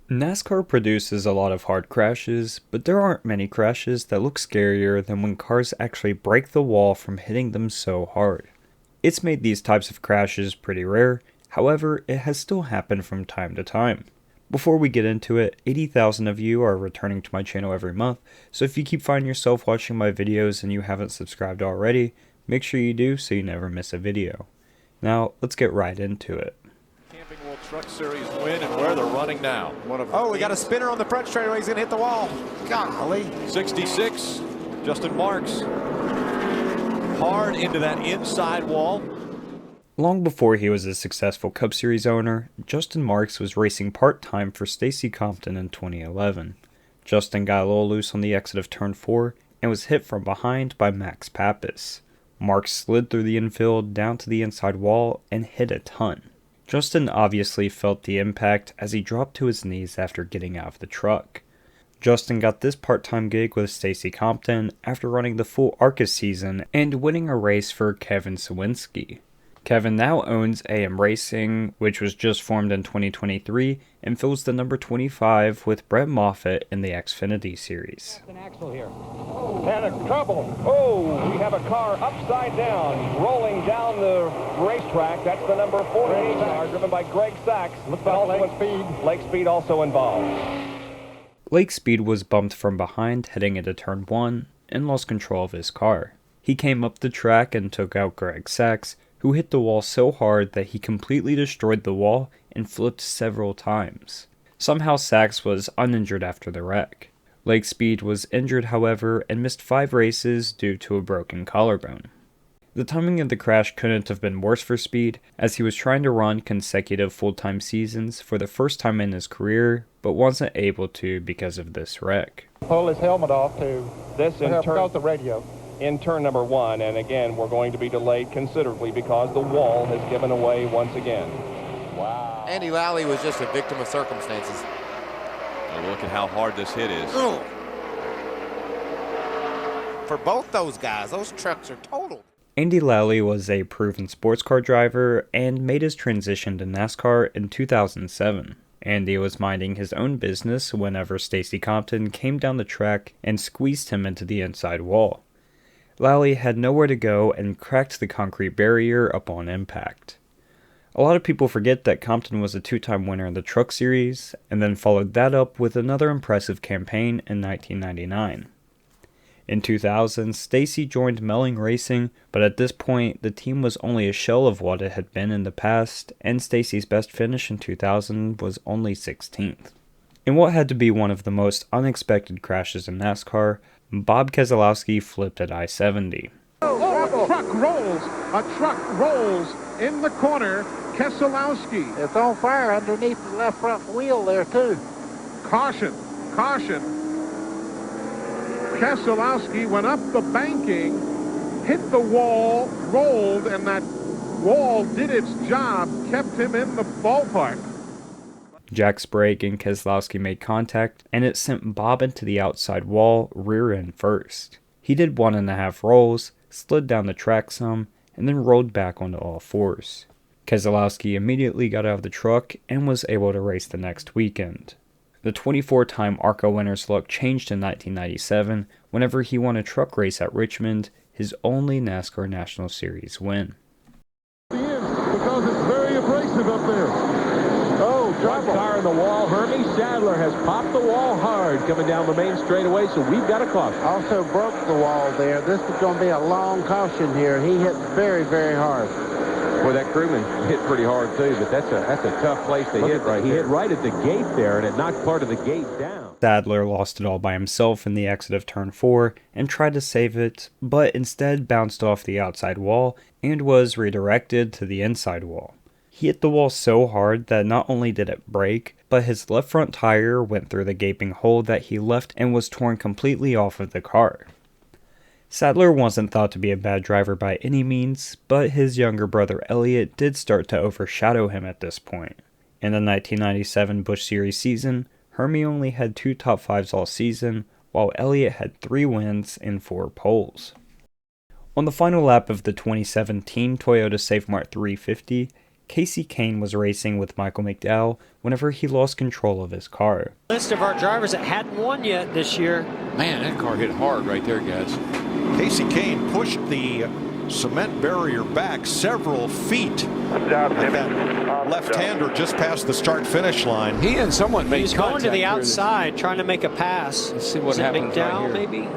NASCAR produces a lot of hard crashes, but there aren't many crashes that look scarier than when cars actually break the wall from hitting them so hard. It's made these types of crashes pretty rare, however, it has still happened from time to time. Before we get into it, 80,000 of you are returning to my channel every month, so if you keep finding yourself watching my videos and you haven't subscribed already, make sure you do so you never miss a video. Now, let's get right into it. Camping World Truck Series win and where they're running now. Oh, we got a spinner on the front straightaway. He's going to hit the wall. Golly. 66, Justin Marks. Hard into that inside wall. Long before he was a successful Cup Series owner, Justin Marks was racing part-time for Stacy Compton in 2011. Justin got a little loose on the exit of Turn 4 and was hit from behind by Max Pappas. Marks slid through the infield down to the inside wall and hit a ton. Justin obviously felt the impact as he dropped to his knees after getting out of the truck. Justin got this part-time gig with Stacy Compton after running the full ARCA season and winning a race for Kevin Sawinski. Kevin now owns AM Racing, which was just formed in 2023, and fills the number 25 with Brett Moffitt in the Xfinity Series. Axel here. Panic trouble. Oh, we have a car upside down, rolling down the racetrack. That's the number 48 car, driven by Greg Sachs. Looks like Lake Speed. Lake Speed also involved. Lake Speed was bumped from behind heading into Turn 1 and lost control of his car. He came up the track and took out Greg Sachs, who hit the wall so hard that he completely destroyed the wall and flipped several times. Somehow Sachs was uninjured after the wreck. Lake Speed was injured, however, and missed 5 races due to a broken collarbone. The timing of the crash couldn't have been worse for Speed, as he was trying to run consecutive full-time seasons for the first time in his career, but wasn't able to because of this wreck. Pull his helmet off to This in turn, the radio. in turn number 1, and again, we're going to be delayed considerably because the wall has given away once again. Wow. Andy Lally was just a victim of circumstances. Oh, look at how hard this hit is. Ugh. For both those guys, those trucks are totaled. Andy Lally was a proven sports car driver and made his transition to NASCAR in 2007. Andy was minding his own business whenever Stacy Compton came down the track and squeezed him into the inside wall. Lally had nowhere to go and cracked the concrete barrier upon impact. A lot of people forget that Compton was a 2-time winner in the Truck Series, and then followed that up with another impressive campaign in 1999. In 2000, Stacy joined Melling Racing, but at this point, the team was only a shell of what it had been in the past, and Stacy's best finish in 2000 was only 16th. In what had to be one of the most unexpected crashes in NASCAR, Bob Keselowski flipped at I-70. A truck rolls in the corner. Keselowski. It's on fire underneath the left front wheel there, too. Caution. Keselowski went up the banking, hit the wall, rolled, and that wall did its job, kept him in the ballpark. Jack Sprague and Keselowski made contact, and it sent Bob into the outside wall, rear end first. He did 1.5 rolls, slid down the track some, and then rolled back onto all fours. Keselowski immediately got out of the truck and was able to race the next weekend. The 24-time ARCA winner's luck changed in 1997 whenever he won a truck race at Richmond, his only NASCAR National Series win. Because it's very abrasive up there. Oh, trouble. Car in the wall. Hermie Sadler has popped the wall hard coming down the main straightaway, so we've got a caution. Also broke the wall there. This is going to be a long caution here. He hit very, very hard. Boy, that crewman hit pretty hard, too, but that's a tough place to hit right. He hit right at the gate there, and it knocked part of the gate down. Sadler lost it all by himself in the exit of Turn 4 and tried to save it, but instead bounced off the outside wall and was redirected to the inside wall. He hit the wall so hard that not only did it break, but his left front tire went through the gaping hole that he left and was torn completely off of the car. Sadler wasn't thought to be a bad driver by any means, but his younger brother Elliott did start to overshadow him at this point. In the 1997 Busch Series season, Hermie only had 2 top 5s all season, while Elliott had 3 wins and 4 poles. On the final lap of the 2017 Toyota Safemart 350, Kane was racing with Michael McDowell whenever he lost control of his car. List of our drivers that hadn't won yet this year. Man, that car hit hard right there, guys. Kane pushed the cement barrier back several feet. That left-hander just past the start-finish line. He and someone made He's contact. going to the outside, trying to make a pass. Let's see what happens McDowell, right here. maybe?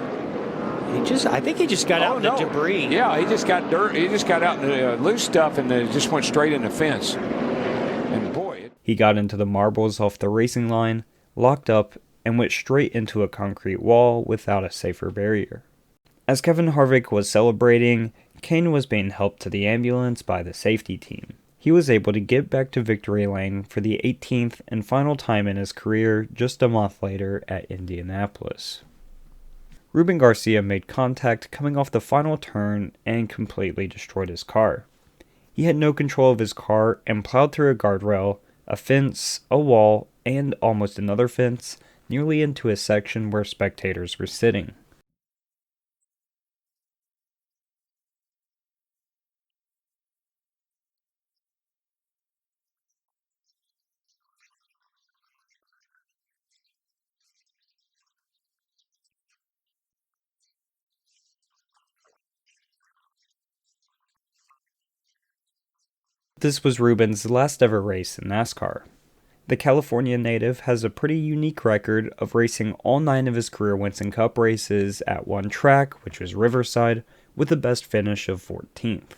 I think he just got out in the debris. Yeah, he just got dirt. He just got out in the loose stuff and just went straight in the fence. And boy, he got into the marbles off the racing line, locked up, and went straight into a concrete wall without a safer barrier. As Kevin Harvick was celebrating, Kane was being helped to the ambulance by the safety team. He was able to get back to victory lane for the 18th and final time in his career just a month later at Indianapolis. Ruben Garcia made contact coming off the final turn and completely destroyed his car. He had no control of his car and plowed through a guardrail, a fence, a wall, and almost another fence, nearly into a section where spectators were sitting. This was Ruben's last ever race in NASCAR. The California native has a pretty unique record of racing all 9 of his career Winston Cup races at one track, which was Riverside, with the best finish of 14th.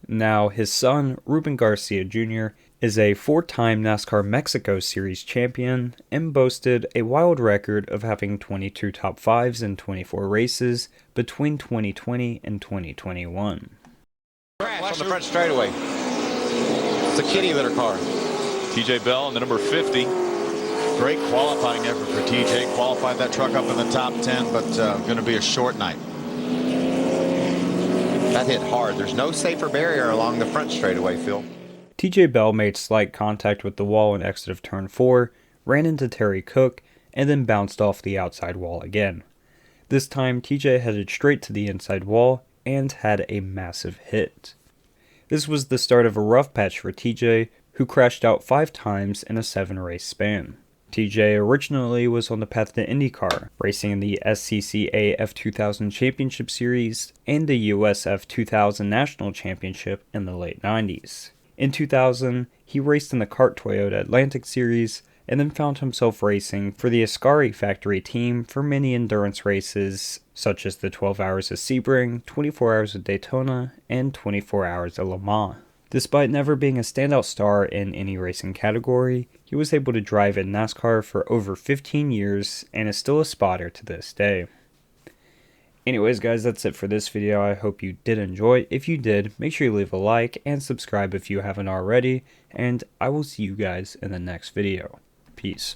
Now, his son, Ruben Garcia Jr., is a 4-time NASCAR Mexico Series champion and boasted a wild record of having 22 top 5s in 24 races between 2020 and 2021. Crash on the front straightaway. It's a kitty litter car. TJ Bell in the number 50. Great qualifying effort for TJ. Qualified that truck up in the top 10, but going to be a short night. That hit hard. There's no safer barrier along the front straightaway, Phil. TJ Bell made slight contact with the wall in exit of turn 4, ran into Terry Cook, and then bounced off the outside wall again. This time, TJ headed straight to the inside wall and had a massive hit. This was the start of a rough patch for TJ, who crashed out 5 times in a 7-race span. TJ originally was on the path to IndyCar, racing in the SCCA F2000 Championship Series and the US F2000 National Championship in the late 90s. In 2000, he raced in the CART Toyota Atlantic Series, and then found himself racing for the Ascari factory team for many endurance races, such as the 12 Hours of Sebring, 24 Hours of Daytona, and 24 Hours of Le Mans. Despite never being a standout star in any racing category, he was able to drive in NASCAR for over 15 years and is still a spotter to this day. Anyways guys, that's it for this video. I hope you did enjoy. If you did, make sure you leave a like and subscribe if you haven't already, and I will see you guys in the next video. Peace.